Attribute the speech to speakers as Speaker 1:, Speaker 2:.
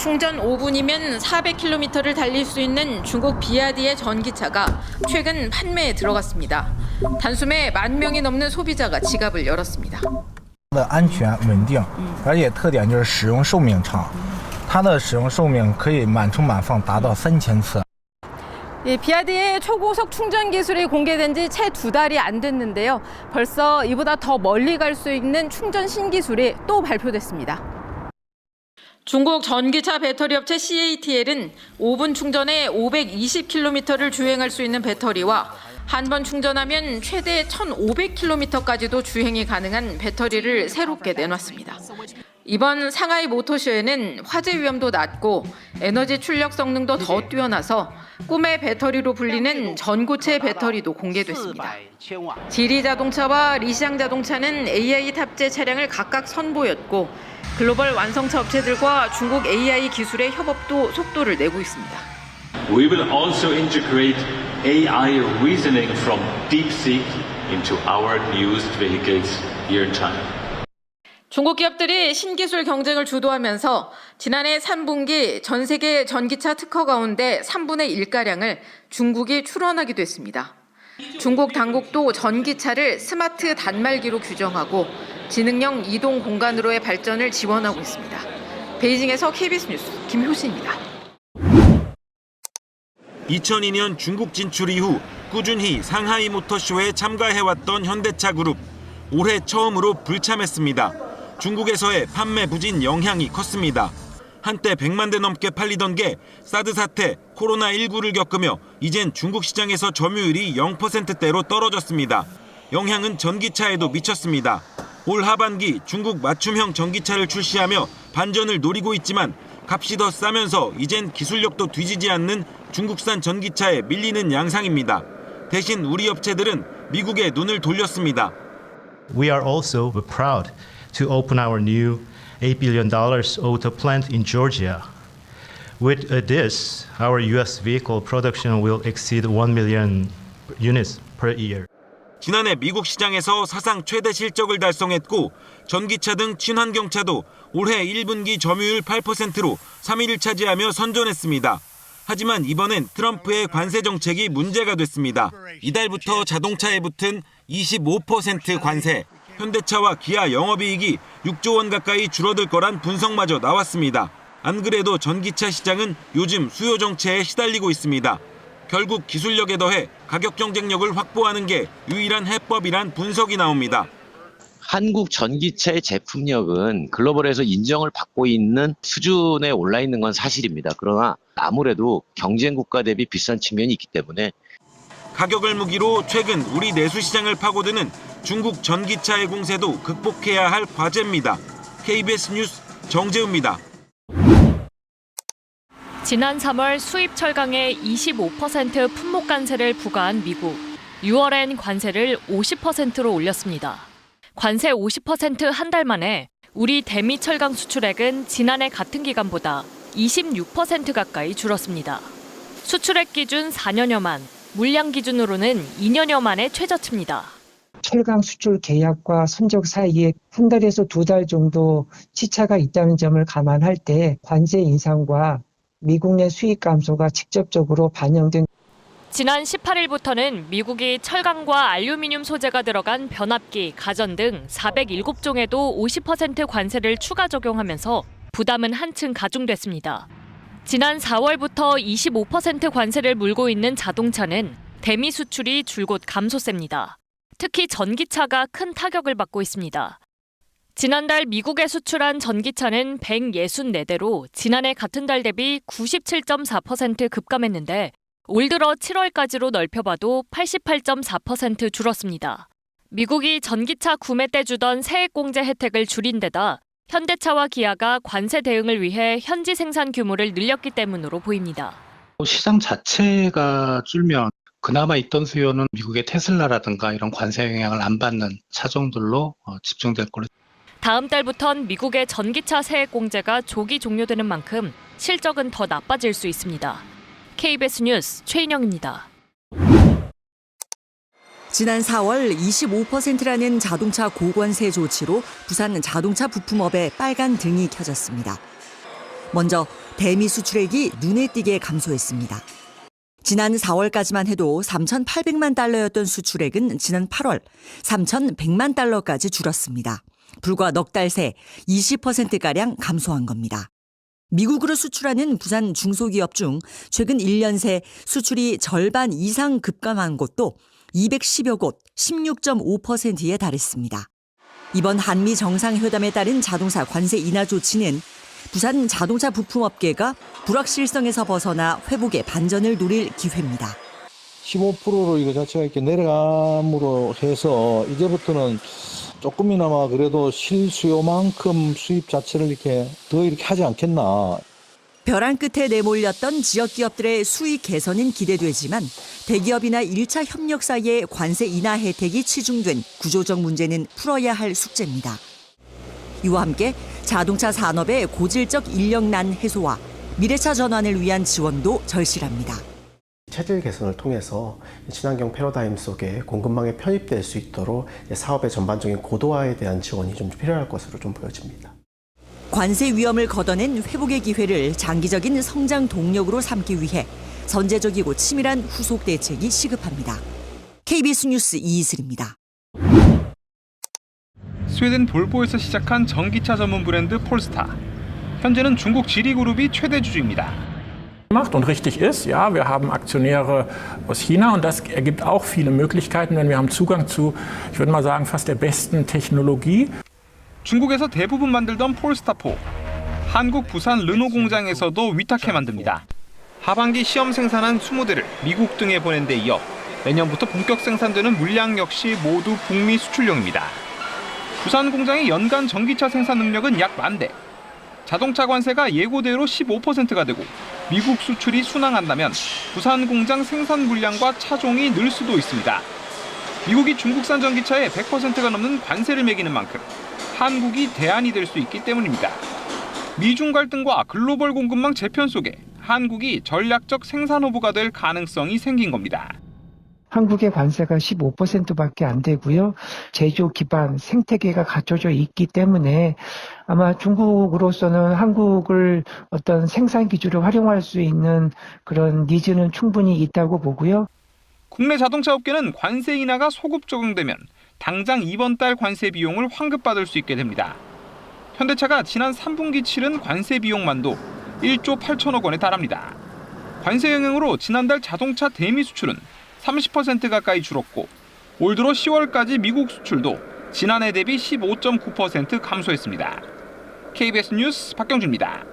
Speaker 1: 충전 5분이면 400km를 달릴 수 있는 중국 비아디의 전기차가 최근 판매에 들어갔습니다. 단숨에 10,000명이 넘는 소비자가 지갑을 열었습니다.
Speaker 2: 安全稳定，而且特点就是使用寿命长，它的使用寿命可以满充满放达到3000次。
Speaker 1: 비아디의 초고속 충전 기술이 공개된 지 채 2달이 안 됐는데요. 벌써 이보다 더 멀리 갈 수 있는 충전 신기술이 또 발표됐습니다. 중국 전기차 배터리 업체 CATL은 5분 충전에 520km를 주행할 수 있는 배터리와 한 번 충전하면 최대 1,500km까지도 주행이 가능한 배터리를 새롭게 내놨습니다. 이번 상하이 모터쇼에는 화재 위험도 낮고 에너지 출력 성능도 더 뛰어나서 꿈의 배터리로 불리는 전고체 배터리도 공개됐습니다. 지리 자동차와 리샹 자동차는 AI 탑재 차량을 각각 선보였고 글로벌 완성차 업체들과 중국 AI 기술의 협업도 속도를 내고 있습니다.
Speaker 3: We will also integrate AI reasoning from DeepSeek into our newest vehicles here in China.
Speaker 1: 중국 기업들이 신기술 경쟁을 주도하면서 지난해 3분기 전 세계 전기차 특허 가운데 3분의 1가량을 중국이 출원하기도 했습니다. 중국 당국도 전기차를 스마트 단말기로 규정하고 지능형 이동 공간으로의 발전을 지원하고 있습니다. 베이징에서 KBS 뉴스 김효신입니다.
Speaker 4: 2002년 중국 진출 이후 꾸준히 상하이 모터쇼에 참가해왔던 현대차 그룹. 올해 처음으로 불참했습니다. 중국에서의 판매 부진 영향이 컸습니다. 한때 100만 대 넘게 팔리던 게 사드 사태, 코로나19를 겪으며 이젠 중국 시장에서 점유율이 0%대로 떨어졌습니다. 영향은 전기차에도 미쳤습니다. 올 하반기 중국 맞춤형 전기차를 출시하며 반전을 노리고 있지만 값이 더 싸면서 이젠 기술력도 뒤지지 않는 중국산 전기차에 밀리는 양상입니다. 대신 우리 업체들은 미국에 눈을 돌렸습니다.
Speaker 5: We are also proud to open our new $8 billion auto plant in Georgia. With this, our U.S. vehicle production will exceed 1 million units per year.
Speaker 4: 지난해 미국 시장에서 사상 최대 실적을 달성했고 전기차 등 친환경차도 올해 1분기 점유율 8%로 3위를 차지하며 선전했습니다. 하지만 이번엔 트럼프의 관세 정책이 문제가 됐습니다. 이달부터 자동차에 붙은 25% 관세. 현대차와 기아 영업이익이 6조 원 가까이 줄어들 거란 분석마저 나왔습니다. 안 그래도 전기차 시장은 요즘 수요 정체에 시달리고 있습니다. 결국 기술력에 더해 가격 경쟁력을 확보하는 게 유일한 해법이란 분석이 나옵니다.
Speaker 6: 한국 전기차의 제품력은 글로벌에서 인정을 받고 있는 수준에 올라 있는 건 사실입니다. 그러나 아무래도 경쟁 국가 대비 비싼 측면이 있기 때문에
Speaker 4: 가격을 무기로 최근 우리 내수 시장을 파고드는 중국 전기차의 공세도 극복해야 할 과제입니다. KBS 뉴스 정재우입니다.
Speaker 7: 지난 3월 수입 철강에 25% 품목 관세를 부과한 미국. 6월엔 관세를 50%로 올렸습니다. 관세 50% 한 달 만에 우리 대미 철강 수출액은 지난해 같은 기간보다 26% 가까이 줄었습니다. 수출액 기준 4년여 만, 물량 기준으로는 2년여 만의 최저치입니다.
Speaker 8: 철강 수출 계약과 선적 사이에 한 달에서 2달 정도 시차가 있다는 점을 감안할 때 관세 인상과 미국 내 수입 감소가 직접적으로 반영된.
Speaker 7: 지난 18일부터는 미국이 철강과 알루미늄 소재가 들어간 변압기, 가전 등 407종에도 50% 관세를 추가 적용하면서 부담은 한층 가중됐습니다. 지난 4월부터 25% 관세를 물고 있는 자동차는 대미 수출이 줄곧 감소세입니다. 특히 전기차가 큰 타격을 받고 있습니다. 지난달 미국에 수출한 전기차는 164대로 지난해 같은 달 대비 97.4% 급감했는데 올 들어 7월까지로 넓혀봐도 88.4% 줄었습니다. 미국이 전기차 구매 때 주던 세액공제 혜택을 줄인 데다 현대차와 기아가 관세 대응을 위해 현지 생산 규모를 늘렸기 때문으로 보입니다.
Speaker 9: 시장 자체가 줄면 그나마 있던 수요는 미국의 테슬라라든가 이런 관세 영향을 안 받는 차종들로 집중될 걸로.
Speaker 7: 다음 달부턴 미국의 전기차 세액 공제가 조기 종료되는 만큼 실적은 더 나빠질 수 있습니다. KBS 뉴스 최인영입니다.
Speaker 10: 지난 4월 25%라는 자동차 고관세 조치로 부산 자동차 부품업에 빨간 등이 켜졌습니다. 먼저 대미 수출액이 눈에 띄게 감소했습니다. 지난 4월까지만 해도 3,800만 달러였던 수출액은 지난 8월 3,100만 달러까지 줄었습니다. 불과 넉 달 새 20%가량 감소한 겁니다. 미국으로 수출하는 부산 중소기업 중 최근 1년 새 수출이 절반 이상 급감한 곳도 210여 곳, 16.5%에 달했습니다. 이번 한미 정상회담에 따른 자동차 관세 인하 조치는 부산 자동차 부품업계가 불확실성에서 벗어나 회복의 반전을 노릴 기회입니다.
Speaker 11: 15%로 이거 자체가 이렇게 내려감으로 해서 이제부터는 조금이나마 그래도 실수요만큼 수입 자체를 이렇게 하지 않겠나.
Speaker 10: 벼랑 끝에 내몰렸던 지역 기업들의 수익 개선은 기대되지만 대기업이나 1차 협력 사이의 관세 인하 혜택이 치중된 구조적 문제는 풀어야 할 숙제입니다. 이와 함께 자동차 산업의 고질적 인력난 해소와 미래차 전환을 위한 지원도 절실합니다.
Speaker 12: 체질 개선을 통해서 친환경 패러다임 속에 공급망에 편입될 수 있도록 사업의 전반적인 고도화에 대한 지원이 좀 필요할 것으로 좀 보여집니다.
Speaker 10: 관세 위험을 걷어낸 회복의 기회를 장기적인 성장 동력으로 삼기 위해 선제적이고 치밀한 후속 대책이 시급합니다. KBS 뉴스 이이슬입니다.
Speaker 13: 스웨덴 볼보에서 시작한 전기차 전문 브랜드 폴스타. 현재는 중국 지리그룹이 최대 주주입니다.
Speaker 14: Und richtig ist, ja, wir haben Aktionäre aus China und das ergibt auch viele Möglichkeiten, denn wir haben Zugang zu, ich würde mal sagen, fast der besten Technologie.
Speaker 13: 중국에서 대부분 만들던 폴스타4. 한국 부산 르노 공장에서도 위탁해 만듭니다. 하반기 시험 생산한 20대를 미국 등에 보낸 데 이어 내년부터 본격 생산되는 물량 역시 모두 북미 수출용입니다. 부산 공장의 연간 전기차 생산 능력은 약 10,000대. 자동차 관세가 예고대로 15%가 되고 미국 수출이 순항한다면 부산 공장 생산 물량과 차종이 늘 수도 있습니다. 미국이 중국산 전기차에 100%가 넘는 관세를 매기는 만큼 한국이 대안이 될 수 있기 때문입니다. 미중 갈등과 글로벌 공급망 재편 속에 한국이 전략적 생산 허브가 될 가능성이 생긴 겁니다.
Speaker 8: 한국의 관세가 15%밖에 안 되고요. 제조 기반 생태계가 갖춰져 있기 때문에 아마 중국으로서는 한국을 어떤 생산 기주로 활용할 수 있는 그런 니즈는 충분히 있다고 보고요.
Speaker 13: 국내 자동차 업계는 관세 인하가 소급 적용되면 당장 이번 달 관세 비용을 환급받을 수 있게 됩니다. 현대차가 지난 3분기 치른 관세 비용만도 1조 8천억 원에 달합니다. 관세 영향으로 지난달 자동차 대미 수출은 30% 가까이 줄었고 올 들어 10월까지 미국 수출도 지난해 대비 15.9% 감소했습니다. KBS 뉴스 박경주입니다.